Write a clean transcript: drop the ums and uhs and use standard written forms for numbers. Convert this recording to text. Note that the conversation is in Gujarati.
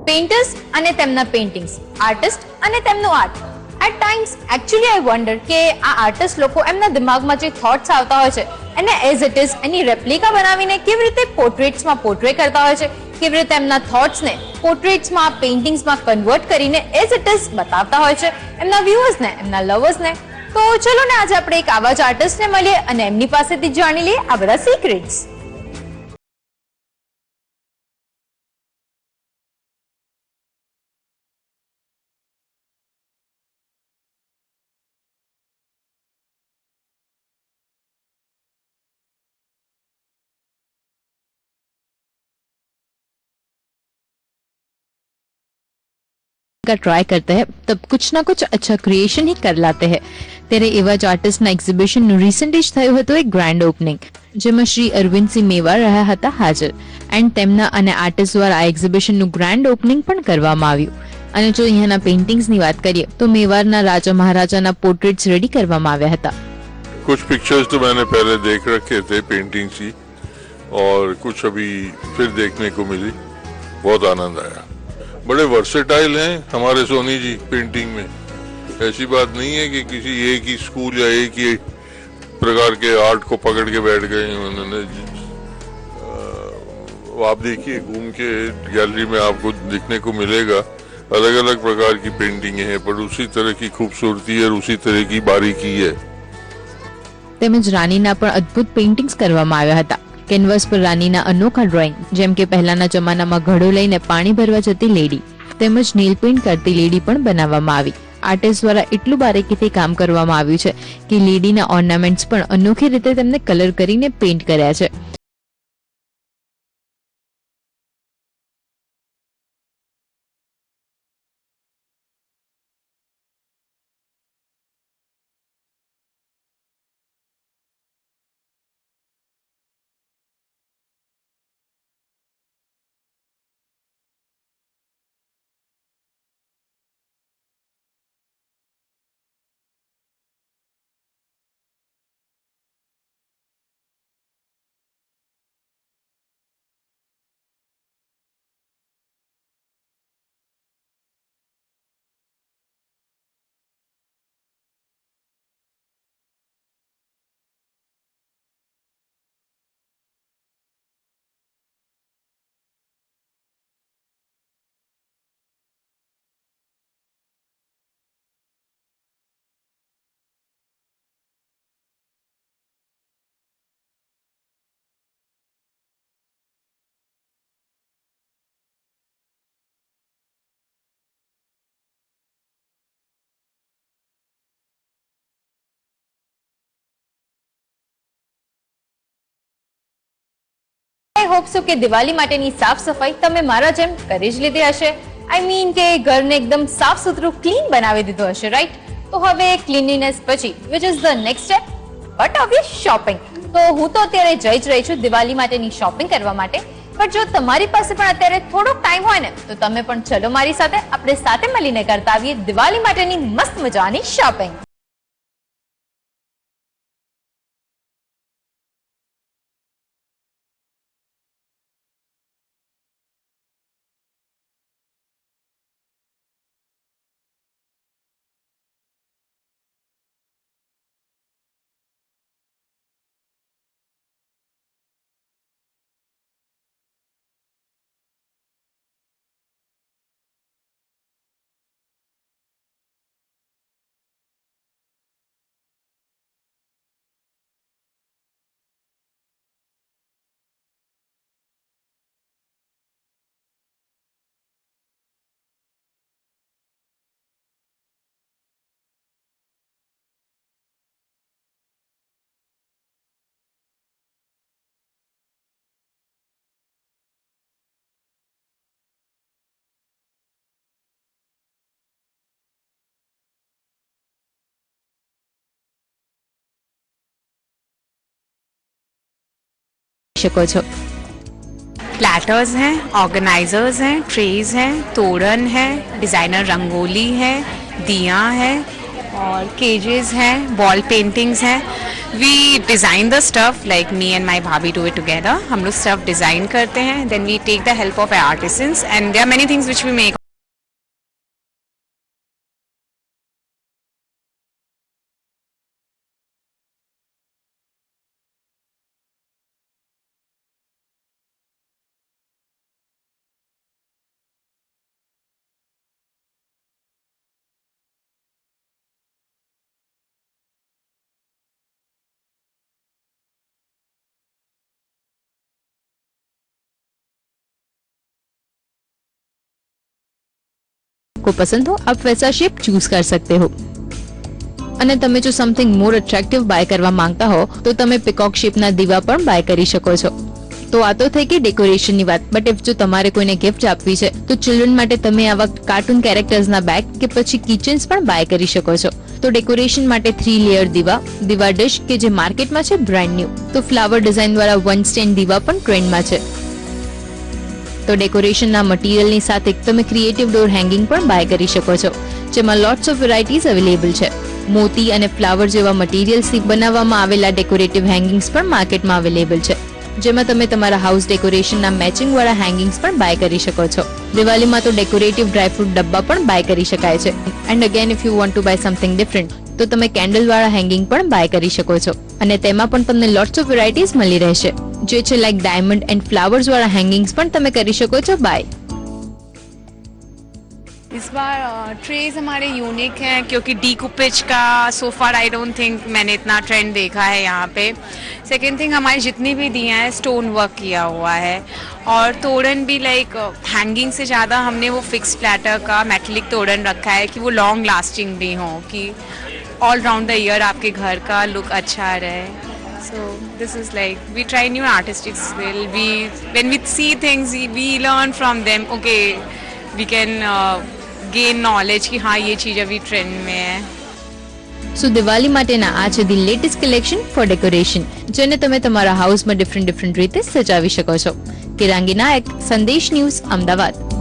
પેઇન્ટર્સ અને તેમના પેઇન્ટિંગ્સ, આર્ટિસ્ટ અને તેમનું art. At times actually I wonder કે આ આર્ટિસ્ટ લોકો એમના દિમાગમાં જે થોટ્સ આવતા હોય છે એને as it is any replica બનાવીને કેવી રીતે પોર્ટ્રેટ્સમાં પોર્ટ્રે કરતા હોય છે, કેવી રીતે એમના થોટ્સને પોર્ટ્રેટ્સમાં, પેઇન્ટિંગ્સમાં કન્વર્ટ કરીને એઝ ઇટ ઇઝ બતાવતા હોય છે એમના વ્યુઅર્સને, એમના લવર્સને. તો ચલો ને આજે આપણે એક આવા જ આર્ટિસ્ટને મળીએ અને એમની પાસેથી જાણી લઈએ આ બધા સિક્રેટ્સ. का ट्राई करते हैं तब कुछ ना कुछ अच्छा क्रिएशन ही कर लाते हैं. ત્યારે એવા જ આર્ટિસ્ટના એક્ઝિબિશનનું રિસેન્ટલી જ થયું હતું એક ગ્રાન્ડ ઓપનિંગ, જેમાં શ્રી અરવિંદસિંહ મેવાર રહ્યા હતા હાજર એન્ડ તેમના અને આર્ટિસ્ટ દ્વારા આ એક્ઝિબિશનનું ગ્રાન્ડ ઓપનિંગ પણ કરવામાં આવ્યું. અને જો અહીંયાના પેઇન્ટિંગ્સની વાત કરીએ તો મેવારના રાજા મહારાજાના પોર્ટ્રેટ્સ રેડી કરવામાં આવ્યા હતા. कुछ पिक्चर्स तो मैंने पहले देख रखे थे पेंटिंग की और कुछ अभी फिर देखने को मिली, बहुत आनंद आया. बड़े वर्सेटाइल हैं हमारे सोनी जी पेंटिंग में. ऐसी बात नहीं है कि किसी एक ही स्कूल या एक ही प्रकार के आर्ट को पकड़ के बैठ गए उन्होंने. आप देखिए घूम के गैलरी में आपको दिखने को मिलेगा अलग अलग प्रकार की पेंटिंग है, पर उसी तरह की खूबसूरती और उसी तरह की बारीकी है. તેમજ રાનીના પણ અદ્ભુત પેઇન્ટિંગ્સ કરવામાં આવ્યા હતા. કેનવાસ પર રાનીના અનોખા ડ્રોઈંગ, જેમ કે પહેલાના જમાનામાં ઘડો લઈને પાણી ભરવા જતી લેડી તેમજ નેલ પેઇન્ટ કરતી લેડી પણ બનાવવામાં આવી. આર્ટિસ્ટ દ્વારા એટલું બારીકીથી કામ કરવામાં આવ્યું છે કે લેડીના ઓર્નામેન્ટ્સ પણ અનોખી રીતે તેમને કલર કરીને પેઇન્ટ કર્યા છે. આઈ હોપ સો કે દિવાળી માટેની સાફ સફાઈ તમે મારા જેમ કરી જ લીધી હશે. આઈ મીન કે ઘરને એકદમ સાફ સુથરું ક્લીન બનાવી દીધું હશે, રાઈટ? તો હવે ક્લીનલીનેસ પછી which is the next step? But obvious shopping. તો હું તો અત્યારે જઈ જ રહી છું દિવાળી માટેની શોપિંગ કરવા માટે. પણ જો તમારી પાસે પણ અત્યારે થોડોક ટાઈમ હોય ને તો તમે પણ ચલો મારી સાથે, આપણે સાથે મળીને કરતા આવીએ દિવાળી માટેની મસ્ત મજાની શોપિંગ. શકો છો. प्लेटर्स हैं, ऑर्गेनाइजर्स हैं, ट्रेज हैं, तोरण है, डिज़ाइनर रंगोली है, दिया है और केजेस हैं, वॉल पेंटिंग्स हैं. We design the stuff, like me and my bhabhi do it together. हम लोग stuff design करते हैं, then we take the help of artisans, and there are many things which we make. को पसंद हो आप वैसा शेप ચૂઝ કરી सकते हो અને તમે જો સમથિંગ મોર એટ્રેક્ટિવ બાય કરવા માંગતા હો તો તમે પીકોક શેપના દીવા પણ બાય કરી શકો છો. તો આ તો થઈ ગઈ ડેકોરેશનની વાત. બટ ઇફ જો તમારે કોઈને ગિફ્ટ આપવી છે તો ચિલ્ડ્રન માટે તમે આવા કાર્ટૂન કેરેક્ટર્સના બેગ કે પછી કિચન્સ પણ બાય કરી શકો છો. તો ડેકોરેશન માટે 3 લેયર દીવા ડિશ કે જે માર્કેટમાં છે બ્રાન્ડ ન્યુ. તો ફ્લાવર ડિઝાઇન વાળા 1 સ્ટેન્ડ દીવા પણ ટ્રેન્ડમાં છે. તો ડેકોરેશનના મટીરિયલની સાથે તમે ક્રિએટિવ ડોર હેંગિંગ પણ બાય કરી શકો છો જેમાં લોટ્સ ઓફ વેરાયટીઝ અવેલેબલ છે. મોતી અને ફ્લાવર જેવા મટીરિયલ્સથી બનાવવામાં આવેલા ડેકોરેટિવ હેંગિંગ્સ પણ માર્કેટમાં અવેલેબલ છે જેમાં તમે તમારા હાઉસ ડેકોરેશનના મેચિંગ વાળા હેંગિંગ્સ પણ બાય કરી શકો છો. દિવાળીમાં તો ડેકોરેટિવ ડ્રાયફ્રૂટ ડબ્બા પણ બાય કરી શકાય છે. And again if you want to by something different તો તમે કેન્ડલ વાળા હેંગિંગ પણ બાય કરી શકો છો અને તેમાં પણ તમને લોટ્સ ઓફ વેરાયટીઝ મળી રહેશે જે છે લાઈક ડાયમંડ એન્ડ ફ્લાવર્સ વાળા હેંગિંગ્સ પણ તમે કરી શકો છો બાય. इस बार ट्रेज हमारे यूनिक हैं क्योंकि डीकूपिच का सो फार आई डोंट थिंक मैंने इतना ट्रेंड देखा है यहाँ पे. सेकेंड थिंग हमारी जितनी भी दिया है स्टोन वर्क किया हुआ है और तोड़न भी लाइक हैंगिंग से ज़्यादा हमने वो फिक्स प्लेटर का मेटलिक तोड़न रखा है कि वो लॉन्ग लास्टिंग भी हो कि ऑल राउंड द ईयर आपके घर का लुक अच्छा रहे. So this is like we try new artistic skill. When we see things we learn from them. Okay, we can gain knowledge कि हाँ ये चीज़ अभी ट्रेंड में है. સો દિવાળી માટેના આ છે the latest collection for decoration જેને તમે તમારા હાઉસમાં ડિફરન્ટ રીતે સજાવી શકો છો. કિરાંગી નાયક, સંદેશ ન્યૂઝ, અમદાવાદ.